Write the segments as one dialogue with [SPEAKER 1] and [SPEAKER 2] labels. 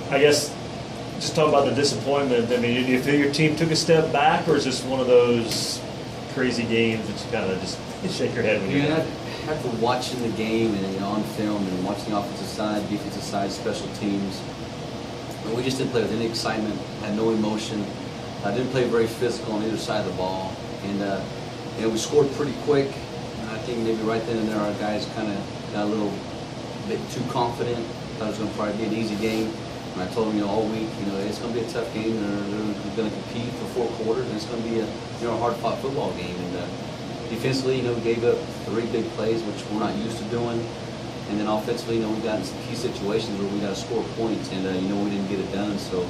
[SPEAKER 1] I guess, just talk about the disappointment. I mean, do you feel your team took a step back, or is this one of those crazy games that you kind of just shake your head when you're done?
[SPEAKER 2] After watching the game and on film and watching the offensive side, defensive side, special teams, we just didn't play with any excitement, had no emotion. Didn't play very physical on either side of the ball, and we scored pretty quick. I think maybe right then and there our guys kind of got a little bit too confident. Thought it was going to probably be an easy game. And I told them, all week, it's going to be a tough game. They're going to compete for 4 quarters, and it's going to be a hard-fought football game. And defensively, gave up 3 big plays, which we're not used to doing. And then offensively, we got in some key situations where we got to score points, and we didn't get it done. So,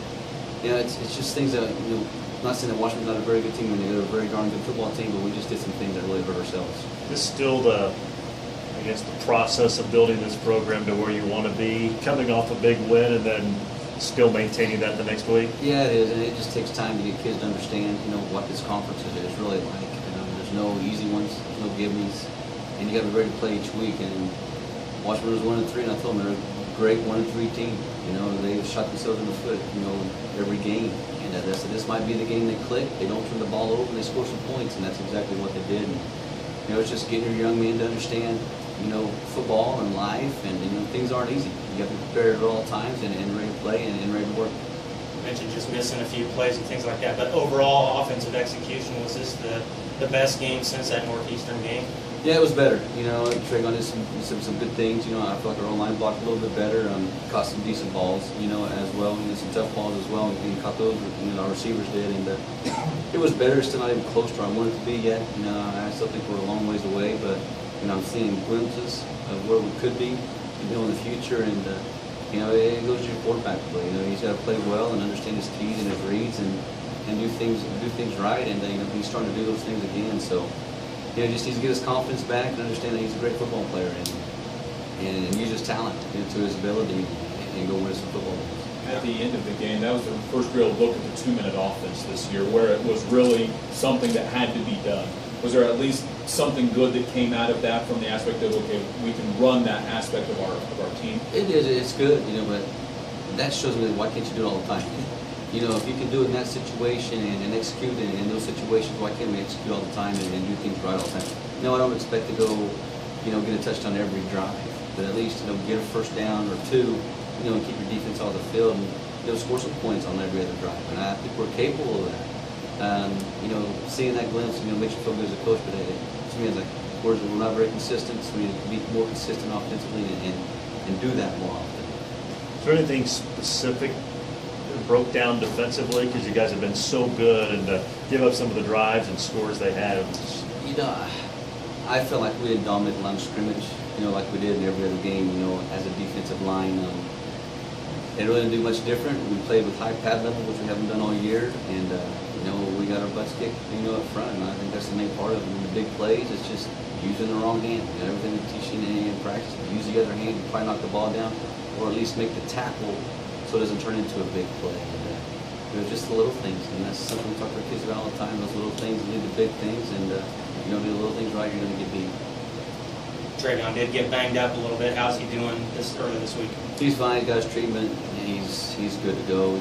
[SPEAKER 2] it's just things that I'm not saying that Washington's not a very good team, and they're a very darn good football team, but we just did some things that really hurt ourselves.
[SPEAKER 1] This is still the process of building this program to where you want to be, coming off a big win and then still maintaining that the next week?
[SPEAKER 2] Yeah, it is, and it just takes time to get kids to understand, what this conference is really like. There's no easy ones, there's no give-me's, and you got to be ready to play each week. And Washington was 1-3, and I told them they're a great 1-3 team. They shot themselves in the foot, every game. And I said this might be the game they click. They don't turn the ball over, and they score some points, and that's exactly what they did. And, it's just getting your young men to understand, football and life, and things aren't easy. You have to be prepared at all times and ready to play and ready to work.
[SPEAKER 3] You mentioned just missing a few plays and things like that, but overall offensive execution, was this the best game since that Northeastern game?
[SPEAKER 2] Yeah, it was better. Tragon did some good things. I feel like our own line blocked a little bit better. Caught some decent balls, as well. Some tough balls as well. And caught those, our receivers did. And it was better. Still not even close to where I wanted it to be yet. I still think we're a long ways away, but I'm seeing glimpses of where we could be, in the future. And it goes to your quarterback play. He's got to play well and understand his keys and his reads and do things right. And he's starting to do those things again. So. Just needs to get his confidence back and understand that he's a great football player and use his talent to his ability and go win some football games.
[SPEAKER 4] At the end of the game, that was the first real look at the 2-minute offense this year, where it was really something that had to be done. Was there at least something good that came out of that from the aspect of, okay, we can run that aspect of our team?
[SPEAKER 2] It is. It's good, but that shows me why can't you do it all the time? If you can do it in that situation and execute in those situations, why can't we execute all the time and do things right all the time? No, I don't expect to go, get a touchdown every drive, but at least, get a first down or 2, and keep your defense off the field and, score some points on every other drive. And I think we're capable of that. Seeing that glimpse, makes you feel good as a coach, but to me, it's like, we're not very consistent, so we need to be more consistent offensively and do that more often.
[SPEAKER 1] Is there anything specific broke down defensively, because you guys have been so good, and to give up some of the drives and scores they had?
[SPEAKER 2] I felt like we didn't dominate the line of scrimmage, like we did in every other game, as a defensive line. It really didn't do much different. We played with high pad level, which we haven't done all year, and we got our butts kicked, up front, and I think that's the main part of it. In the big plays, it's just using the wrong hand. Everything we teach you in practice, use the other hand, you probably knock the ball down, or at least make the tackle so it doesn't turn into a big play. And, just the little things, and that's something we talk to our kids about all the time. Those little things lead to big things, and if you don't do the little things right, you're going to get beat.
[SPEAKER 3] Travion did get banged up a little bit. How's he doing early this week?
[SPEAKER 2] He's fine. He got his treatment. And he's good to go.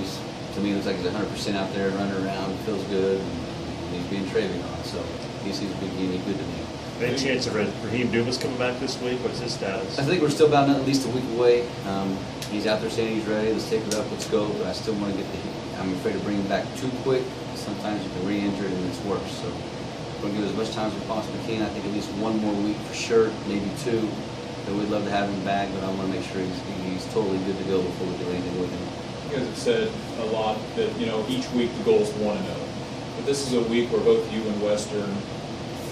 [SPEAKER 2] To me, it looks like he's 100% out there, running around, feels good, and he's being Travion. So he seems to be good to me.
[SPEAKER 1] Any chance of Raheem Dumas coming back this week? What's his status?
[SPEAKER 2] I think we're still about at least a week away. He's out there saying he's ready. Let's take it up. Let's go. But I still want to I'm afraid to bring him back too quick. Sometimes you can re-injure it and it's worse. So we're going to give as much time as we possibly can. I think at least 1 more week for sure, maybe 2. But we'd love to have him back, but I want to make sure he's totally good to go before we do anything with him.
[SPEAKER 4] You guys have said a lot that, each week the goal is 1-0. But this is a week where both you and Western,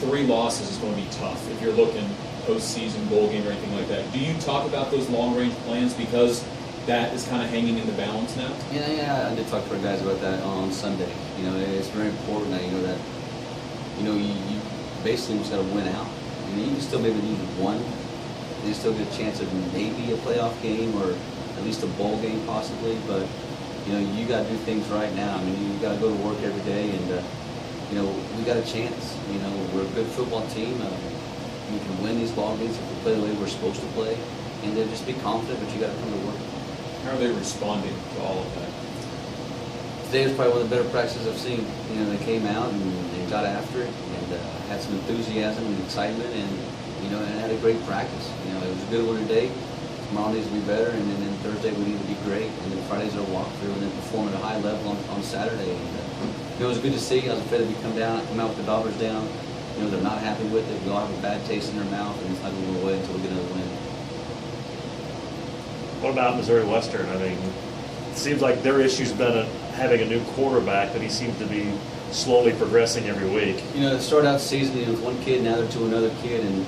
[SPEAKER 4] 3 losses is going to be tough if you're looking postseason, bowl game, or anything like that. Do you talk about those long-range plans because that is kind of hanging in the balance now?
[SPEAKER 2] Yeah, I did talk to our guys about that on Sunday. It's very important that that you basically just got to win out. You can still maybe lose 1, and you still get a chance of maybe a playoff game or at least a bowl game possibly. But you got to do things right now. You got to go to work every day, and we got a chance. We're a good football team. We can win these ball games if we play the way we're supposed to play, and then just be confident. But you got to come to work.
[SPEAKER 4] How How are they responding to all of that?
[SPEAKER 2] Today was probably one of the better practices I've seen. You know, they came out and they got after it and had some enthusiasm and excitement, and you know, and had a great practice. You know, it was a good one today. Tomorrow needs to be better, and then Thursday we need to be great, and then Friday's our walkthrough, and then perform at a high level on Saturday. And it was good to see. I was afraid that we come out with the Daubers down. You know, they're not happy with it. We all have a bad taste in their mouth, and it's not going to go away until we get another win.
[SPEAKER 1] What about Missouri Western? I mean, it seems like their issue's been having a new quarterback, but he seems to be slowly progressing every week.
[SPEAKER 2] You know, they started out the season with one kid, now they're to another kid, and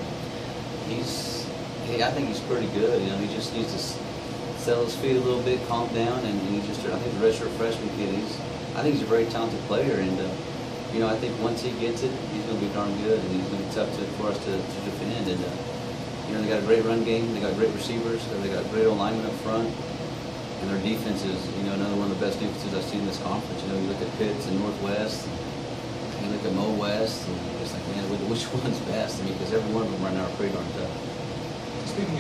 [SPEAKER 2] I think he's pretty good. You know, he just needs to settle his feet a little bit, calm down, and he's just, I think the redshirt freshman kid, I think he's a very talented player, and you know, I think once he gets it, he's going to be darn good, and he's going to be tough for us to defend. And you know, they got a great run game, they got great receivers, they got great alignment up front, and their defense is, you know, another one of the best defenses I've seen in this conference. You know, you look at Pitts and Northwest, you look at Mo West, and it's like, man, which one's best? I mean, because every one of them right now are pretty darn tough.
[SPEAKER 4] Speaking